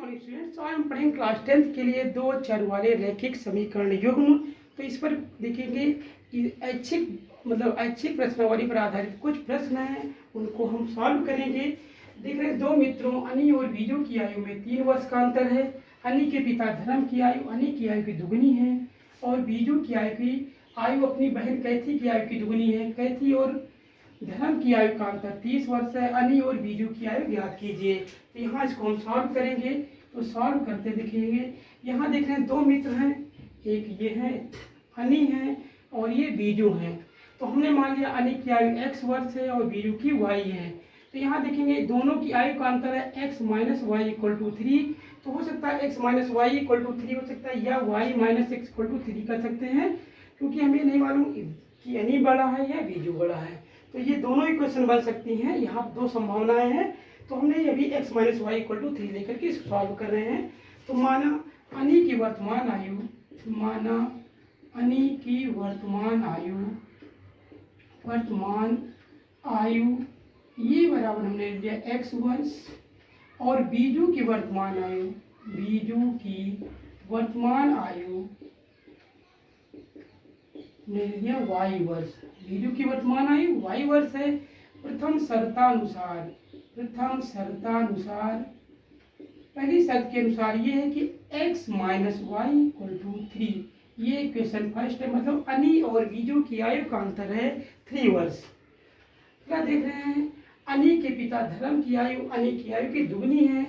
Morning students. आज हम पढ़ेंगे क्लास 10th के लिए दो चर वाले रैखिक समीकरण युग्म। तो इस पर देखेंगे कि ऐच्छिक प्रश्नावली पर आधारित कुछ प्रश्न हैं, उनको हम सॉल्व करेंगे। देख रहे हैं, दो मित्रों अनी और बीजू की आयु में 3 वर्ष का अंतर है। अनी के पिता धर्म की आयु अनी की आयु की दुगनी है और बीजू की आयु अपनी बहन कैथी की आयु की दुगनी है। कैथी और धर्म की आयु का अंतर 30 वर्ष है। अनी और बीजू की आयु ज्ञात कीजिए। तो यहाँ इसको हम सॉल्व करेंगे। तो सॉल्व करते देखेंगे, यहाँ देख रहे हैं दो मित्र हैं, एक ये है अनी है और ये बीजू है। तो हमने मान लिया अनी की आयु x वर्ष है और बीजू की y है। तो यहाँ देखेंगे दोनों की आयु का अंतर है x minus Y equal to 3। तो हो सकता है x minus Y equal to 3 हो सकता है या y minus X equal to 3 कर सकते हैं, क्योंकि हमें नहीं मालूम कि अनी बड़ा है या बीजू बड़ा है। तो ये दोनों इक्वेशन बन सकती हैं। यहाँ दो संभावनाएं हैं। तो हमने ये भी x minus Y equal to 3 लेकर के इसको सॉल्व कर रहे हैं। तो माना अनी की वर्तमान आयु ये बराबर हमने लिया x वर्ष और बीजू की वर्तमान आयु ले लिया y वर्ष। बीजू की वर्तमान आयु y वर्ष है। प्रथम शर्तानुसार पहली शर्त के अनुसार ये है कि x minus Y equal to 3। ये क्वेश्चन फर्स्ट है, मतलब अनी और बीजू की आयु का अंतर है 3 वर्ष। क्या देख रहे हैं, अनी के पिता धर्म की आयु अनी की आयु की दुगनी है।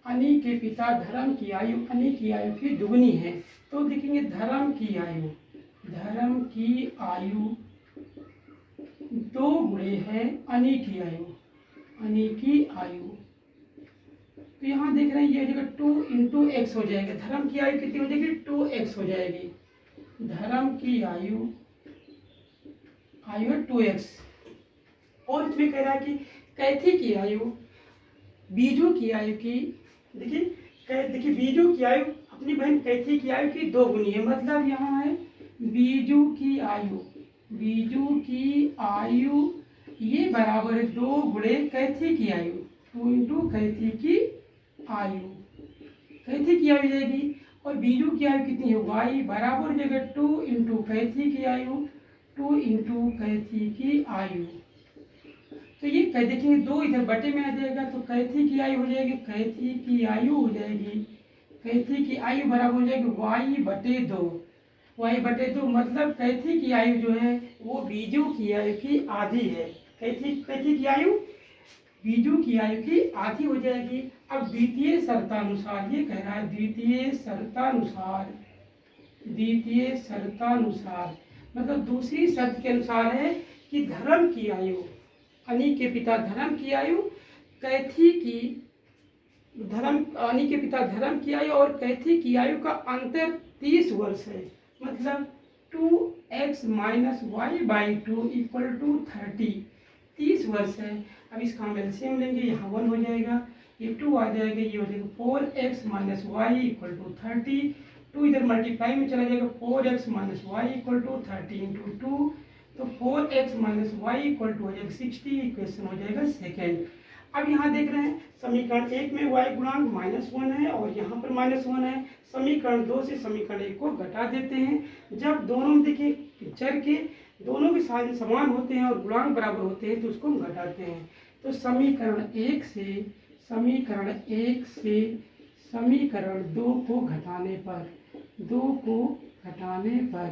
अनी के पिता धर्म की आयु अनी की आयु की दुगनी है। तो देखेंगे धर्म की आयु 2 गुणे है अनी की आयु। तो यहाँ देख रहे हैं ये जगह 2 इंटू एक्स हो जाएगा। धर्म की आयु कितनी हो जाएगी, 2x हो जाएगी। धर्म की आयु है 2x। और इसमें कह रहा है कि कैथी की आयु बीजू की आयु की देखिए बीजू की आयु अपनी बहन कैथी की आयु की 2 गुनी है। मतलब यहाँ है बीजू की आयु ये बराबर है 2 गुणे कैथी की आयु। 2 इंटू कैथी की आयु जाएगी। और बीजू की आयु कितनी है, y बराबर हो जाएगा 2 इंटू कैथी की आयु। तो ये कह देखेंगे 2 इधर बटे में आ जाएगा तो कैथी की आयु हो जाएगी। कैथी की आयु बराबर हो जाएगी y बटे 2। मतलब कैथी की आयु जो है वो बीजू की आयु की आधी है। कैथी की आयु बीजू की आयु की आधी हो जाएगी। अब द्वितीय शर्तानुसार ये कह रहा है, द्वितीय शर्तानुसार मतलब दूसरी शर्त के अनुसार है कि धर्म की आयु अनी के पिता धर्म की आयु अनी के पिता धर्म की आयु और कैथी की आयु का अंतर 30 वर्ष है। मतलब 2x minus Y by 2 equal to 30 वर्ष है। अब इसका हम एलसीएम लेंगे, यहाँ 1 हो जाएगा, ये 2 आ जाएगा, ये हो जाएगा 4x minus Y equal to 30। 2 इधर मल्टीप्लाई में चला जाएगा, 4x minus Y equal to 30 into 2। तो 4x minus Y equal to हो जाएगा 60। इक्वेशन हो जाएगा सेकेंड। अब यहाँ देख रहे हैं समीकरण 1 में y गुणांक -1 है और यहाँ पर -1 है। समीकरण 2 से समीकरण 1 को घटा देते हैं। जब दोनों देखिए चर के दोनों के साइन समान होते हैं और गुणांक बराबर होते हैं तो उसको हम घटाते हैं। तो समीकरण 1 से समीकरण 2 को घटाने पर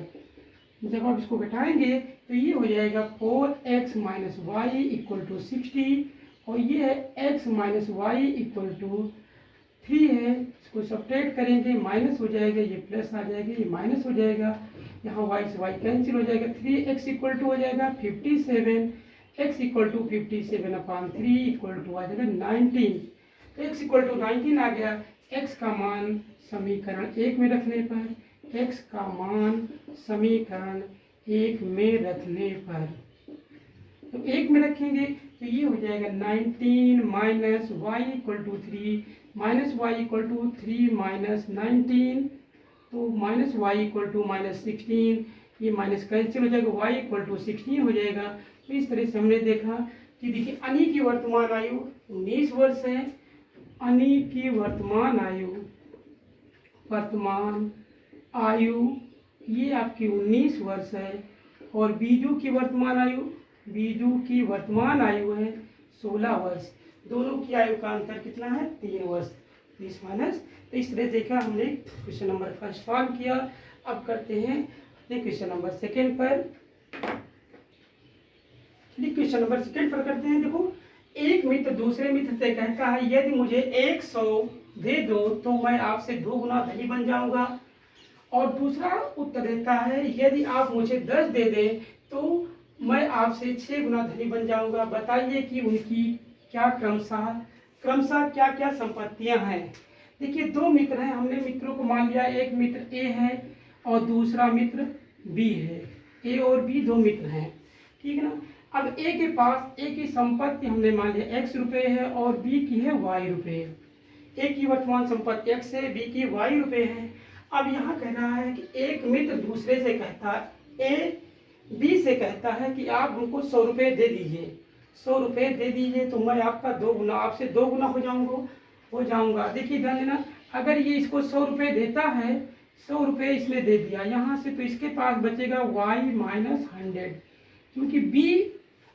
जब आप इसको घटाएंगे तो ये हो जाएगा 4x minus Y equal to 60 और ये है x minus Y equal to 3 है। इसको सब्ट्रैक्ट करेंगे, माइनस हो जाएगा, ये प्लस आ जाएगा, ये माइनस हो जाएगा, यहाँ y से y कैंसिल हो जाएगा। 3x इक्वल टू हो जाएगा 57। x equal to 57 upon 3 equal to आ जाएगा 19। तो x इक्वल टू 19 आ गया। x का मान समीकरण 1 में रखने पर तो 1 में रखेंगे तो ये हो जाएगा 19 minus Y equal to 3 minus Y equal to 3 minus 19। तो minus Y equal to minus 16, ये माइनस कैंसिल हो जाएगा, y इक्वल टू 16 हो जाएगा। तो इस तरह से हमने देखा कि देखिए अनी की वर्तमान आयु 19 वर्ष है, अनी की वर्तमान आयु ये आपकी 19 वर्ष है, और बीजू की वर्तमान आयु है 16 वर्ष। दोनों की आयु का अंतर कितना है? 3 वर्ष। 30 माइनस। तो इस तरह देखा हमने क्वेश्चन नंबर फर्स्ट सॉल्व किया। अब करते हैं अपने क्वेश्चन नंबर सेकेंड पर। क्वेश्चन नंबर सेकेंड पर करते हैं। देखो, एक मित्र दूसरे मित्र से कहता है यदि मुझे 100 दे दो तो मैं आपसे 2 गुना धनी बन जाऊंगा, और दूसरा उत्तर देता है यदि आप मुझे 10 दे दें तो मैं आपसे 6 गुना धनी बन जाऊंगा। बताइए कि उनकी क्या क्रमशः क्या क्या संपत्तियां हैं। देखिए, 2 मित्र हैं, हमने मित्रों को मान लिया, एक मित्र ए है और दूसरा मित्र बी है। ए और बी 2 मित्र हैं, ठीक है ना। अब ए के पास ए की संपत्ति हमने मान लिया x रुपये है और बी की है y रुपये। ए की वर्तमान संपत्ति x है, बी की y रुपये है। अब यहाँ कह रहा है कि एक मित्र दूसरे से कहता है, ए बी से कहता है कि आप हमको 100 रुपये दे दीजिए, 100 रुपये दे दीजिए तो मैं आपका 2 गुना, आपसे 2 गुना हो जाऊंगा। देखिए ध्यान देना, अगर ये इसको 100 रुपये देता है, 100 रुपये इसने दे दिया यहाँ से, तो इसके पास बचेगा y माइनस 100, क्योंकि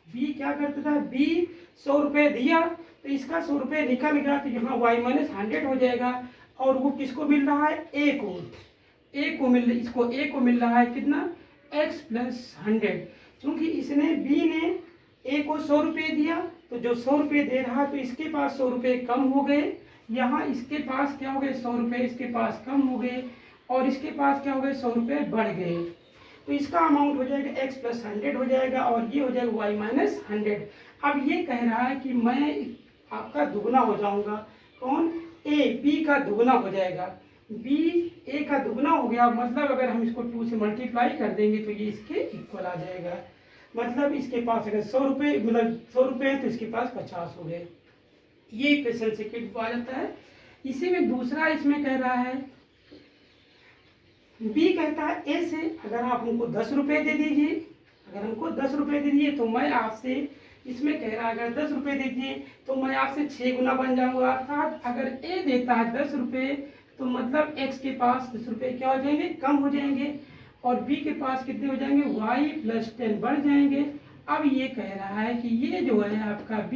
बी क्या करता था, बी 100 रुपये दिया तो इसका 100 रुपये निकल गया, तो यहाँ y माइनस 100 हो जाएगा। और वो किसको मिल रहा है? इसको ए को मिल रहा है कितना? x plus 100। क्योंकि इसने बी ने ए को 100 रुपये दिया, तो जो 100 रुपये दे रहा तो इसके पास 100 रुपये कम हो गए। यहाँ इसके पास क्या हो गए? 100 रुपये इसके पास कम हो गए, और इसके पास क्या हो गए? 100 रुपये बढ़ गए। तो इसका अमाउंट हो जाएगा x प्लस 100 हो जाएगा, और ये हो जाएगा y माइनस 100। अब ये कह रहा है कि मैं आपका दुगना हो जाऊंगा। कौन? ए बी का दुगना हो जाएगा। बी ए का दुगना हो गया, मतलब अगर हम इसको 2 से मल्टीप्लाई कर देंगे तो ये इसके इक्वल आ जाएगा। मतलब इसके पास अगर 100 रुपये, मतलब 100 रुपये है तो इसके पास 50 हो गए। ये इक्वेशन सेकंड आ जाता है। इसी में दूसरा इसमें कह रहा है, बी कहता है ए से अगर आप हमको 10 रुपये दे दीजिए, तो मैं आपसे, इसमें कह रहा है अगर 10 रुपये दीजिए तो मैं आपसे 6 गुना बन जाऊंगा। अर्थात अगर ए देता है 10 रुपये तो मतलब x के पास 10 रुपये क्या हो जाएंगे? कम हो जाएंगे, और b के पास कितने हो जाएंगे? y प्लस 10 बढ़ जाएंगे। अब ये कह रहा है कि ये जो है आपका b,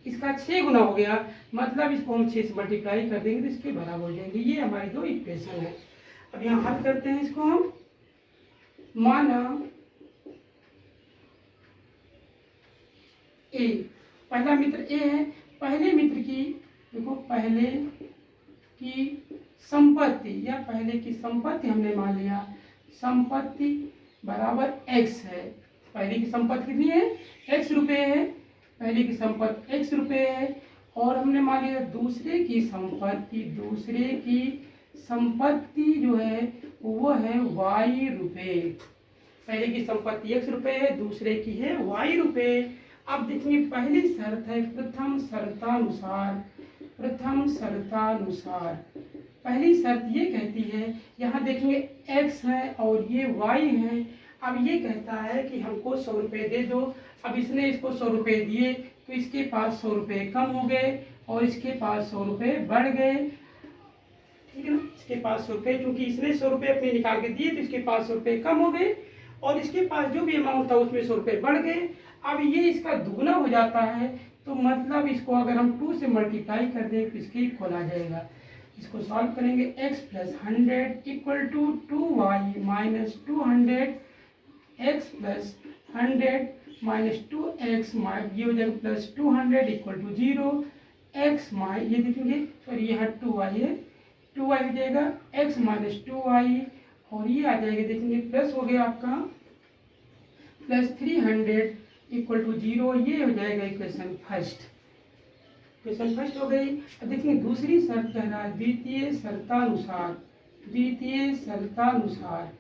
इसका 6 गुना हो गया, मतलब इसको हम 6 से मल्टीप्लाई कर देंगे तो इसके बराबर हो जाएंगे। ये हमारी 2 इक्वेशन है। अब यहाँ हल करते हैं इसको हम। माना ए, पहला मित्र ए है, पहले मित्र की, देखो पहले की संपत्ति या पहले की संपत्ति हमने मान लिया, संपत्ति बराबर x है। पहले की संपत्ति कितनी है? x रुपये है, पहले की संपत्ति x रुपये है, और हमने मान लिया दूसरे की संपत्ति जो है वो है y रुपये। पहले की संपत्ति x रुपये है, दूसरे की है y रुपये। अब देखिए पहली शर्त है प्रथम शर्तानुसार। पहली शर्त ये कहती है, यहाँ देखेंगे x है और ये y है। अब ये कहता है कि हमको 100 रुपये दे दो। अब इसने इसको 100 रुपये दिए तो इसके पास 100 रुपये कम हो गए, और इसके पास 100 रुपये बढ़ गए, ठीक है ना। इसके पास 100 रुपये, क्योंकि इसने 100 रुपये अपने निकाल के दिए तो इसके पास 100 रुपये कम हो गए, और इसके पास जो भी अमाउंट था उसमें 100 रुपये बढ़ गए। अब ये इसका दुगना हो जाता है, तो मतलब इसको अगर हम 2 से मल्टीप्लाई कर दें तो इसके इक्वल आ जाएगा। इसको सॉल्व करेंगे, x plus 100 equal to 2y minus 200, x plus 100 minus 2x, ये हो जाएगा प्लस 200 इक्वल टू 0। x ये देखेंगे, सॉरी यहाँ 2y है, 2y हो जाएगा x माइनस 2y, और ये आ जाएगा, देखेंगे प्लस हो गया आपका प्लस 300 इक्वल टू 0। ये हो जाएगा इक्वेशन फर्स्ट हो गई। अब देखिए दूसरी शर्त कह रहा है द्वितीय शर्तानुसार।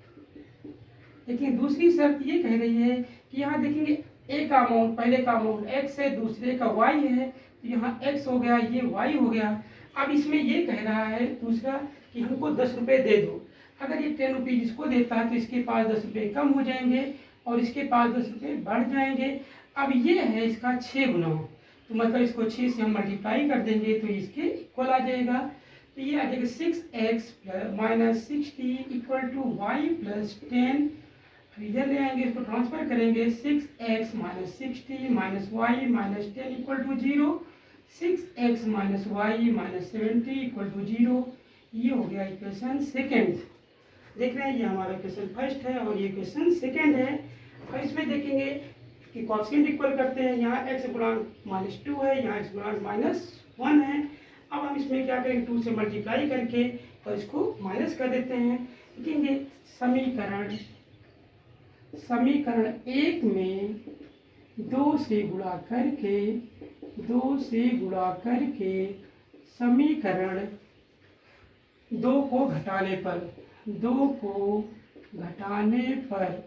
देखिए दूसरी शर्त ये कह रही है कि यहाँ देखेंगे ए का अमाउंट, पहले का अमाउंट x है, दूसरे का y है, तो यहाँ x हो गया, ये y हो गया। अब इसमें ये कह रहा है दूसरा कि हमको 10 रुपये दे दो। अगर ये 10 रुपीज़ इसको देता है तो इसके पास 10 रुपये कम हो जाएंगे, और इसके पास 10 रुपये बढ़ जाएंगे। अब ये है इसका 6 गुना, तो मतलब इसको 6 से हम मल्टीप्लाई कर देंगे तो इसके इक्वल आ जाएगा। तो ये आ जाएगा 6x minus 60 equal to Y plus 10। इधर ले आएंगे, इसको ट्रांसफर करेंगे, 6x minus 60 minus Y minus 10 equal to 0, 6x minus Y minus 70 equal to 0। ये हो गया इक्वेशन सेकेंड। देख रहे हैं, ये हमारा इक्वेशन फर्स्ट है और ये इक्वेशन सेकेंड है। और इसमें देखेंगे कि कोएफिशिएंट इक्वल करते हैं, यहाँ x गुणांक -2 है, यहाँ x गुणांक -1 है। अब हम इसमें क्या करेंगे, 2 से मल्टीप्लाई करके और इसको माइनस कर देते हैं। देखेंगे समीकरण 1 में 2 से गुणा करके समीकरण 2 को घटाने पर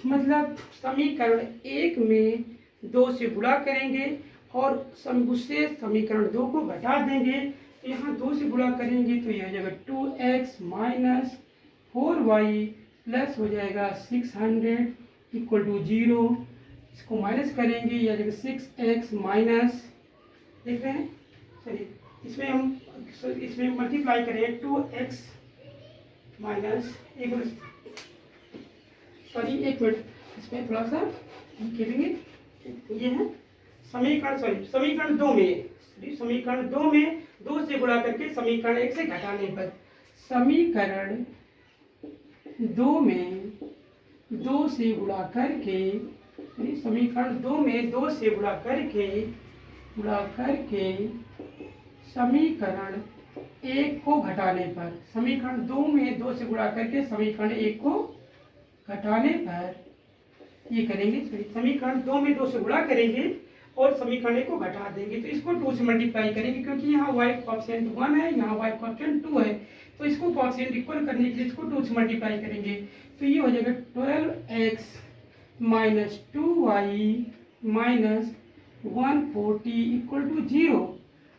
मतलब समीकरण 1 में 2 से गुणा करेंगे और उससे समीकरण 2 को घटा देंगे। तो यहाँ 2 से गुणा करेंगे तो यह हो जाएगा 2x माइनस 4y प्लस हो जाएगा 600 इक्वल टू 0। इसको माइनस करेंगे, यह जाएगा 6x माइनस, देख रहे हैं, चलिए इसमें मल्टीप्लाई करें 2x माइनस एक मिनट इसमें थोड़ा सा लिखेंगे। ये है समीकरण 2 में 2 से गुणा करके समीकरण 1 से घटाने पर समीकरण 2 में 2 से गुणा करके समीकरण 2 में 2 से गुणा करके समीकरण 1 को घटाने पर समीकरण 2 में 2 से गुणा करके समीकरण 1 को घटाने पर ये करेंगे, समीकरण 2 में 2 से गुणा करेंगे और समीकरण 1 को घटा देंगे। तो इसको 2 से मल्टीप्लाई करेंगे, क्योंकि यहाँ y कोएफिशिएंट 1 है, यहाँ y कोएफिशिएंट 2 है, तो इसको कोएफिशिएंट इक्वल करने के लिए इसको 2 से मल्टीप्लाई करेंगे। तो ये हो जाएगा 12x minus 2y minus 140 equal to 0।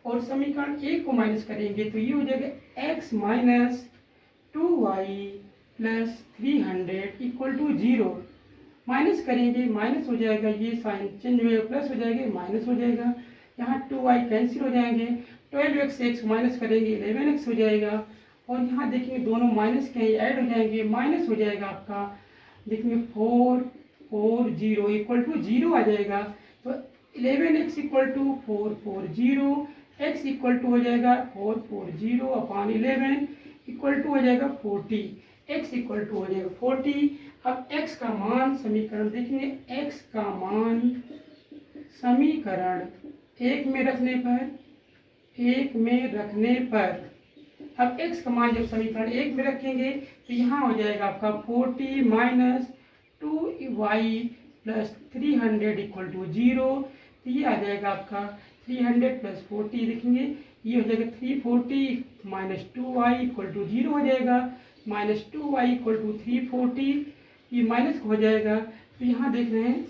और समीकरण 1 को माइनस करेंगे तो ये हो जाएगा x minus 2y plus 300 equal to 0। Minus करेंगे, माइनस हो जाएगा, ये साइन चेंज हो जाएगा, प्लस हो जाएगा, माइनस हो जाएगा, यहाँ 2y कैंसिल हो जाएंगे, 12x से x माइनस करेंगे 11x हो जाएगा। और यहाँ देखेंगे दोनों माइनस के ऐड हो जाएंगे, माइनस हो जाएगा आपका, देखेंगे 440 इक्वल टू 0 आ जाएगा। तो 11x equal to 440, x equal to हो जाएगा 440 अपॉन 11 इक्वल टू हो जाएगा 40, x इक्वल टू हो जाएगा 40। अब x का मान समीकरण देखेंगे, x का मान समीकरण 1 में रखने पर अब x का मान जब समीकरण 1 में रखेंगे तो यहाँ हो जाएगा आपका 40 minus 2y plus 300 equal to 0। तो ये आ जाएगा आपका 300 प्लस 40, देखेंगे ये हो जाएगा 340 माइनस 2y इक्वल टू 0 हो जाएगा, माइनस 2y इक्वल टू 340, ये माइनस हो जाएगा। तो यहाँ देख रहे हैं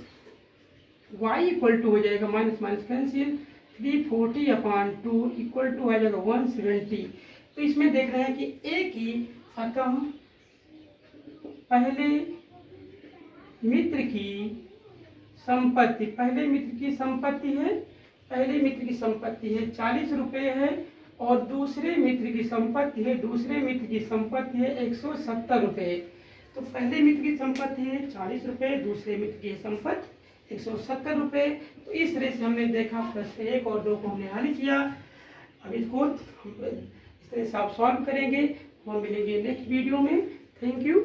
y इक्वल टू हो जाएगा minus minus cancel, 340 upon 2 equal to आ जाएगा 170। तो इसमें देख रहे हैं कि a की अतः पहले मित्र की संपत्ति है 40 रुपये है और दूसरे मित्र की संपत्ति है 170 रुपये। तो पहले मित्र की संपत्ति है 40 रुपये, दूसरे मित्र की संपत्ति 170 रुपये। तो इस तरह से हमने देखा प्रश्न 1 और 2 को हमने हल किया। अब इसको इस तरह से आप सॉल्व करेंगे, हम मिलेंगे नेक्स्ट वीडियो में। Thank you.